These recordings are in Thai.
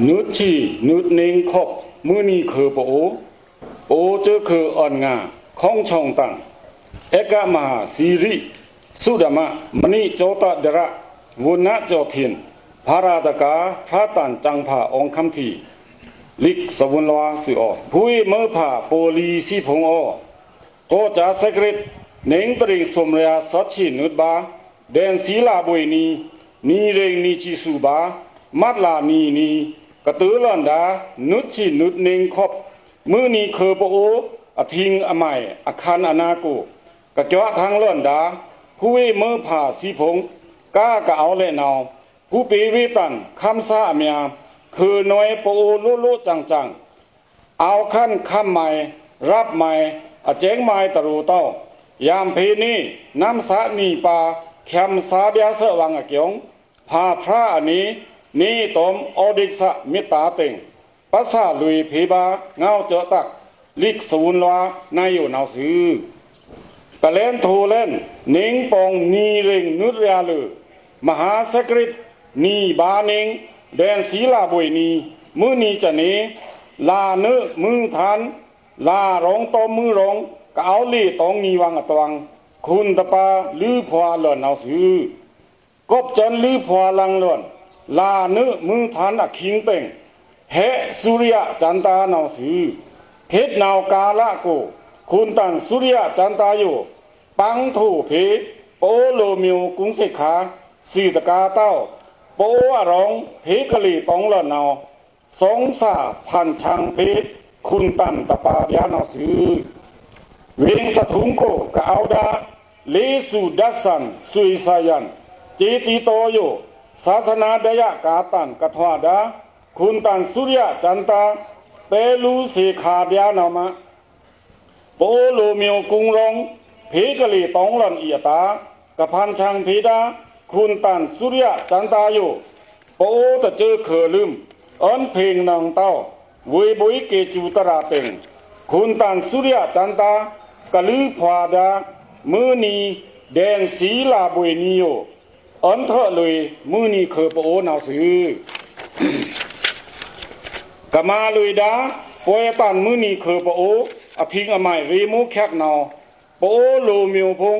นุชชีนุชเนงคบมือนีคือปโอเจอคืออ่อนงาของช่องตังเอกมหาสีริสุดามะมณีโจตดระวุณะโจเทียนพาราตกาพระตันจังผาองคำทีลิกสวุนลวาสิอผู้เมื่อผาโปลีสีพงอก็จะสกฤตเน่งตริงสมเรียสัชชินุดบาเดนศีลาบุยนีเรงนีชิสุบามัดลานีกระตือลันดานุชชีนุดเน่งคบมือนีเคอปโออทิงอมัยอาคารอนาโกกระจวะทางลันดาผู้เมื่อผาสีพงก้ากะเอาเล่นเอาผู้ปีวิตันคำซาเมียคือน้อยปโอลุจังเอาขั้นคำใหม่รับใหม่อเจงใหม่ตรูเต้ายามเพนีน้ำสานีปาแคมสาเบียเสวังอเกียงพาพระอันนี้นี่ตมอดิกษมิตาเต็งปัสสาลุยเพบาเงาเจตักลิกสูนลานายอยู่นาวซื้อกะเล่นทูเล่นเน่งปองนีเริงนุรยาลือมหาสกฤตนีบาเน่งแดนศีลาบุยนีมือนีจะเนลาเนื้อมือทานลาร้องตอมมือร้องกะเอาลี่ตองนีวังอตวังคุณตะปาลือพวาหล่นเอาซื้อกบจันลือพวาลังหล่นลาเนื้อมือทานอักขิงเต็งเฮสุริยะจันตาเอาซื้อเทศนาวกาละโกคุณตันสุริยะจันตาอยู่ปังถูเพโปโลมิวกุงเสขาสีตกาเต้าโปอร้องเพกะลีตองละนาวสงสาพันชังเพคุณตันตะปาญาณซื้อเวงสะทุงโกกะเอาดาเลสุดัสสันสุยสายันเจติโตโยศาสนาดยะกาตันกะทวาดาคุณตันสุริยะจันตาเตลูเสขาญาณามะโปโลมิวกุงรองเพกะลีตองลันอียตากะพันชังเพดาคุณตันสุริยะจันตาโยโปตะเจอเขอลืมอันเพลงนางเต้าเวยบุยเกจูตราเต็งคุณตันสุริยะจันตากะลือพวาดามือนีแดนศีลาบุยนิโยอันเถอะเลยมือนีเคอปโอนาวซื้อกะมาเลยดาปวยตันมือนีเคอปโออทิงอมัยรีมูแคกนาวปโอโลมิวพง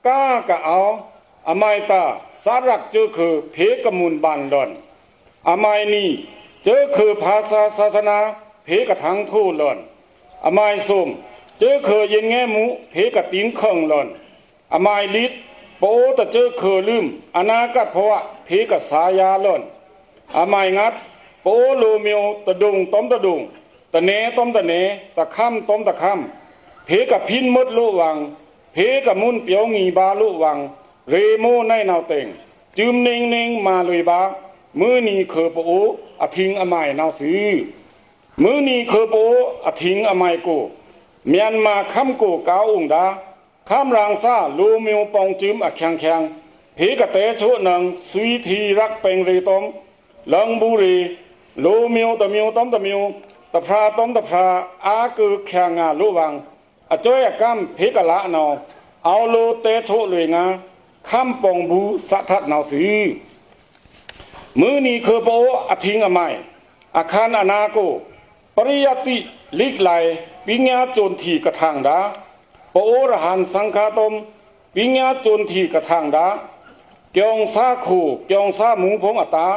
ก้ากะเอาอมัยตาสารักเจอคือเพกมุนบันดอนอมัยนี้เจอคือภาษาศาสนาเพกะทังทูหล่อนอมัยส้มเจอคือเย็นแง่หมูเพกะติ้งเคิงหล่อนอมัยลิดโปตะเจอคือลืมอนากัดเพราะเพกะสายาหล่อนอมัยงัดโปโลเมียวตะดุงต้มตะดุงตะเนต้มตะเนตะค่ำต้มตะค่ำเพกะพินมดลุวังเพกะมุนเปียวงีบาลุวังเรโมในนาวเต็งจืมเน่งมาลุยบามือนีเคอปโออทิงอมัยนาวซื้อมือนีเคอปโออทิงอมัยโกเมียนมาคำโกกาองดาคำรางซาโลเมียวปองจืมอแข็งเพกะเตโชนังสุยทีรักเป็งเรตอมลังบุรีโลเมียวตะเมียวต้มตะเมียวตะพราต้มตะพราอากือแข็งงาลุวังอจ้อยกำเพกะละนอเอาโลเตโชลุยงาคำปองบูสัทัดนาวซื้อมือนีเคอโปอทิงอมัยอาคารอนาโกปริยติลิกไหลปิญญาโจนทีกระทางดาโปรหันสังคาตมปิญญาโจนทีกระทางดาเกียงซาคูเกียงซาหมูพงอตา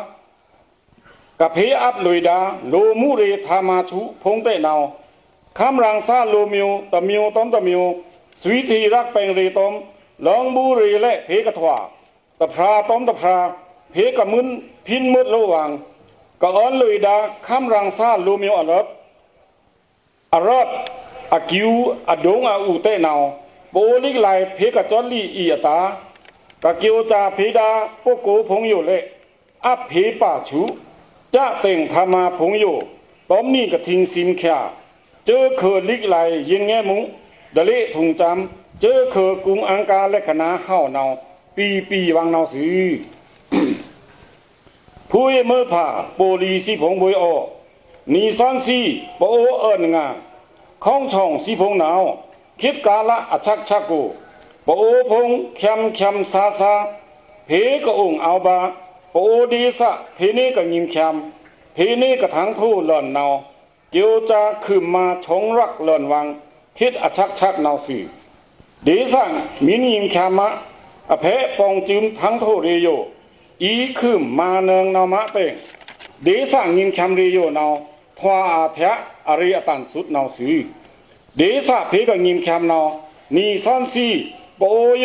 กะเพอับลุยดาโลมุเรธามาชุพงเตนาวคำรังซาโลมิวตะมิวต้มตะมิวสุวิธีรักเป็งเรตอมลองบุรีและเพกะทวาตะพราต้มตะพราเพกะมึนพินมืดระวังกะอ้อนลุยดาคำรังซาโลมิวอรถอากิวอดงอาอูเตนาวโปลิกไลเพกะจอลลีอีตากะเกียวจาเพดาโปโกพงโยเลอัพเพป่าชุจะเต่งธรรมาพงโยต้มนี่กะทิงซิมแค่เจอเคอลิกไลยิงแง่มุดะเลถุงจำเจอเคอกุงอังกาและคณะเข้าเนาปีวังเนาซื้อผู้เมื่อผ่าโปลีสีพงบวยอนีซอนซีโปโอเอิญงาข้องช่องสีพงหนาวคิดกาละอชักโกโปโอพงแคมซาเพกะองเอาบาโปโอดีสะเพเนกะยิมแคม เพนี้กระถังทู่หล่อนเนาเกียวจาคือมาชงรักหล่อนวังคิดอชักชักเนาสื่อเดสั่งมินิมแคมะอเพะปองจืมทั้งโทเรโยอีคือมาเนืองนามะเตงเดสั่งยิมแคมเรโยเนาทว่าอาเทะอริยตันสุดเนาสื่อเดสะเพกับยิมแคมเนานีซันซีโปโย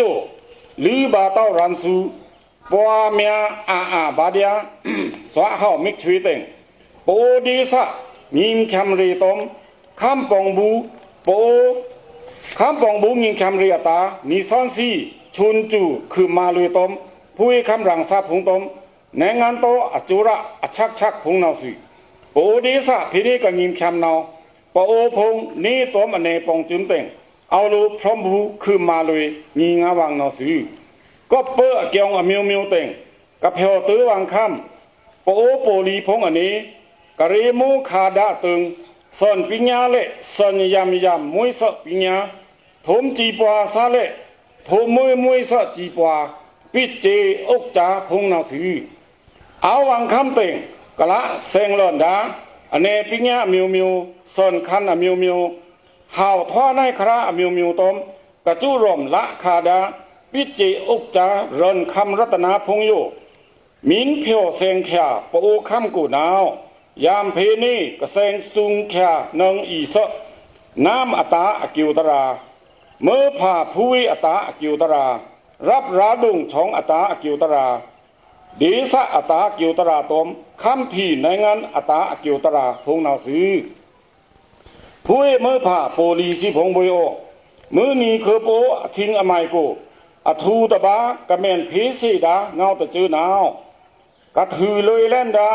หรือบาเต้ารันสูปัวเมียอาบาเดียสวะเข้ามิกชวีเตงโปดีสะยิมแคมเรตอมข้ามปองบูโปข้ามปองบูยิมแคมเรตานิสันซีชุนจูคือมาลุยตอมผู้คำรังซาพุงตอมในงานโตอจุระอชักชักพุงนาสีโปดีสะพิริกับยิมแคมนาปโอพงนี่ตอมอเนปองจุนเตงเอาลูพร้อมบูคือมาลุยงีงาวังนาสีก็เปื้อเกี่ยงอมิวมิวเตงกับเพลตื้อวังค่ำปโอโปลีพงอันนี้กะเรมูคาดาตึงสอนปิญญาเละสอนยามมวยสะปิญญาทมจีปัวซาเละทมมวยสะจีปัวปิเจอกจาพงนาสีเอาวังค่ำเตงกะละเซงหลอนดาอเนปิญญามิวมิวสอนคันอมิวมิวหาวท่อในคราอมิวมิวตมกะจุรมละคาดาปิเจอกจาเรินคำรัตนาพงโยมินเพียวเซงแขปโอคำกูนาวยามเพนีกเซงซุงแขนงอีสะน้ำอัตาอกิวตราเมื่อผ่าผู้วิอัตาอกิวตรารับราดุงช่องอัตาอกิวตราดีสะอัตาอกิวตราตมคำที่ในงานอัตาอกิวตราพงนาซื้อผู้วิเมื่อผ่าโปลีสิพงบุยโอมือนีคือโปทิ้งอไมโกอทูตบากระเมนเพสีดาเงาตะจื้อนาวกระถือเลยแล่นดา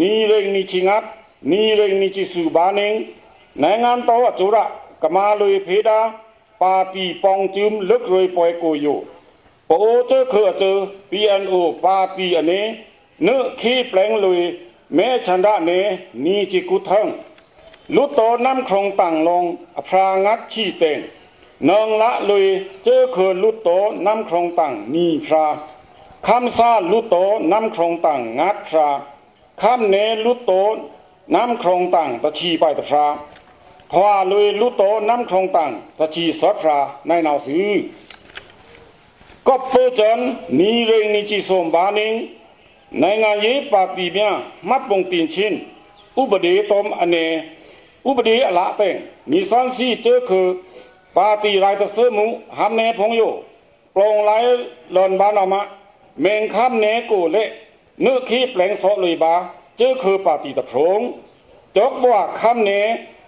นีเรงนิชิงัดนีเรงนิชิสุบานิงในงานโตจุระกมาเลยเพดาปาตีปองจืมลึกเลยปอยโกโยปโอเจอคือเจอปีอันโอปาตีอันนี้เนื้อขี้แปลงเลยแม่ชันดาเนนีจิกุทังลุตโตน้ำครองต่างลงพรางัดชีเตงนองละเลยเจอคือลุตโตน้ำครองต่างนีพราคำซาลุตโตน้ำครองต่างงัดพราคำเนลุตโตน้ำครองต่างตะชีไปตะพราทว่าเลยลุตโตน้ำครองต่างตะชีสอดพราในนาวซื้อก็เปิดจนนีเรงนิจิสมบานิงในงานยีปาตีเมียมัดปงตีนชินอุบดีตมอเนอุบดีอละเตงนิสันซีเจอคือปาตีไรตะเสมุหามเนพงโยปลงไหลหลอนบานออกมาเมงคำเนกูเละเนื้อขี้แปลงโซลุยบาเจอคือปาตีตะโพงจกบัวคำเน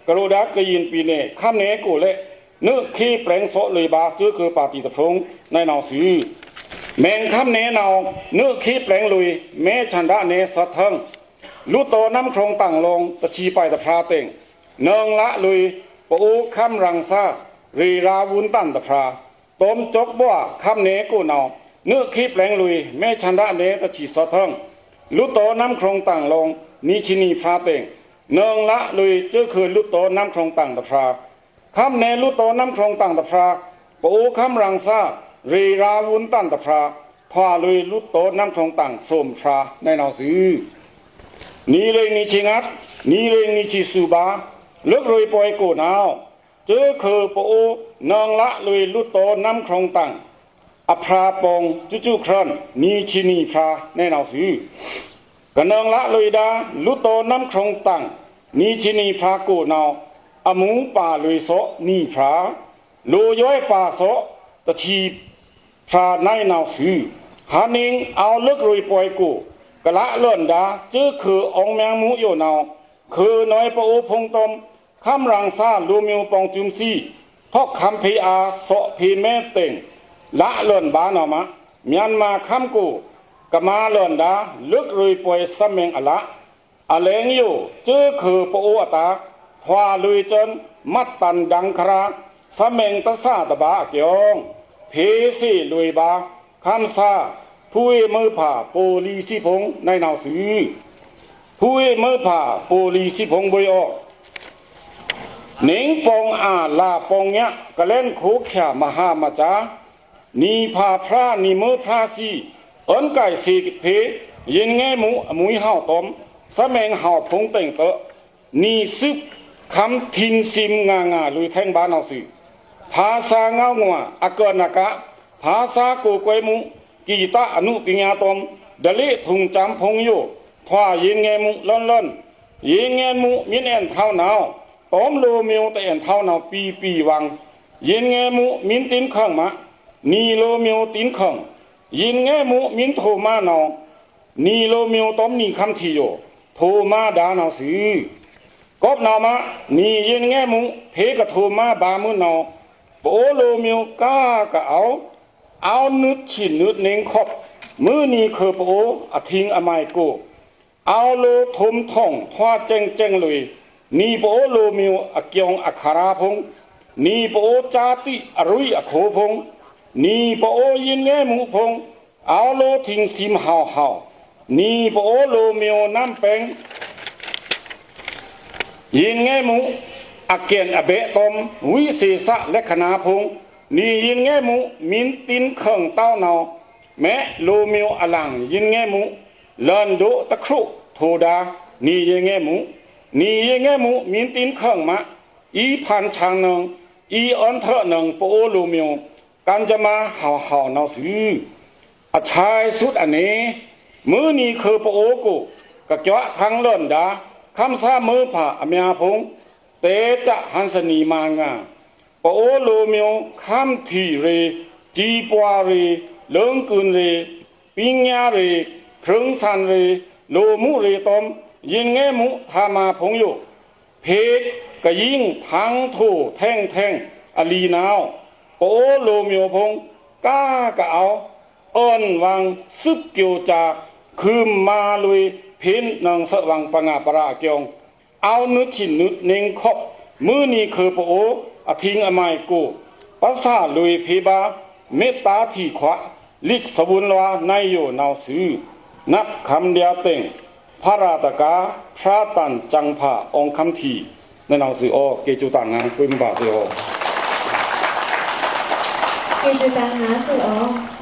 กระโดดกยินปีเนคำเนกูเละเนื้อขี้แปลงโซลุยบาเจอคือปาตีตะโพงในนาวซื้อแมงคำเนนาวเนื้อขี้แปลงลุยแม่ชันดาเนสัทเทิงลุโตน้ำครงต่างลงตะชีไปตะพราเต็งเนืองละลุยปูคำรังซารีราวุนตันตะพราต้มจกบัวคำเนกูนาวเนื้อขี้แปลงลุยแม่ชันดาเนตะชีสัทเทิงลุโตน้ำครงต่างลงนิชินีพราเต็งเนืองละลุยเจอคือลุโตน้ำครงต่างตะพราคำเนลุโตน้ำครงต่างตะพราปูคำรังซารีราวุนตันตะพราทว่าลุยลุโตน้ำครงต่างสมพราในนาวซื้อนีเรงนิชิงัดนีเรงนิชิสุบาเลิกรวยปอยโกนาวเจอคือปโอนองละลุยลุโตน้ำครงต่างอภราปองจุครันนีชินีพราในนาวซื้อกนองละลุยดาลุโตน้ำครงต่างนีชินีพราโกนาวอมูป่าลุยโสนีพราโลย้อยป่าโสตะชีพราในนาวซื้อหานิงเอาเลิกรวยปอยโกกะละเลื่อนดาเจอคือองแมงมุโยนาวคือน้อยปโอพงตมคำรังซาลูมิวปองจุมซีทอกคำพีอาโสพีเมเต็งละเลื่อนบานอมาเมียนมาคำกูกะมาเลื่อนดาลึกรุยปวยสมเมงอละอเลงอยู่เจอคือปโอตาทว่าลุยจนมัดตันดังคราสมเมงตะซาตะบาเกียงเพสีลุยบาคำซาผู้มือผ่าโปลีสิพงในนาวซื้อผู้มือผ่าโปลีสิพงบอยอหนิงปองอาลาปองเนี้ยกะเล่นโคขามหามาจานีพาพระนีมือพระสีอันไก่สีเพยินแง่หมูมุยห่าวต้ม สะแมงเห่าพงเต่งเตอะนี่ซึบคำทิ้งซิมงาลุยแท่งบ้านเอาสิภาษาเงางัวอากรนากะภาษาโกกวยมุกีตาอนุปิญญาตมเดลิทุงจำพงโยทว่ายินแงมุล้นยินแงมุมินแอนเท่าหนาวต้มโลเมียวแต่แอนเท่าหนาวปีวังยินแงมุมินตินขังมะนีโลเมียวตินขังยินแงมุมินโทมาหนาวนีโลเมียวต้มนีคำทีโยโทมาดาหนาวสือกบนาวมะนียินแงมุเพกะโทมาบามุนาวโปโลเมียวก้ากะเอานึดฉินนึดเน่งขบมือนี้คือโปอทิ้งอมัยโกเอาโลทมท่องทว่าเจงเลยนีโปโลเมียวอเกียงอัคาราพงนีโปจาติอรุยอโคพงนีโปยินแงมุพงเอาโลทิ้งซิมหาวนีโปโลเมียวน้ำแปงยินแงมุอเกียนอเบตอมวิเศษะและคณาพงนี่ยินแงมุมินตินเข่งเต้าเนาแม้โลเมียวอลังยินแงมุเลินโดตะครุโทดานี่ยินแงมุนี่ยินแงมุมินตินเข่งมะอีพันชางนงอีอันเถนงโปโลเมียวกันจะมาหาวนาสืออาชายสุดอันนี้มือนี้คือโปโอกุกะเจาะทางเลินดาคำซามือผ่าอเมียพงเตจะหันสนีมางาปโอโลเมียวคำทีเรจีปวาเรเลิงกุนเรปิญญาเรเครื่องสันเรโลมุเรตอมยินแงมุธามาพงโยเพกกะยิงทั้งโถแท่งอลีนาวปโอโลเมียวพงก้ากะเอาอ้อนวังซึบเกียวจากคืมมาลุยเพ้นนางสวังปงาปราเกียงเอานึดฉินนึดเน่งขบมือนี้คือปโออทิ้งอมัยกูภาษาลุยเพบาเมตตาที่ขวะลิกสบุนวานายโยนาวสือนับคำเดียเต็งพระราตกาพระตันจังผาองคำทีในนาวสืออเกจูตังงานกุมบาเซโอเกจูตังงานสืออ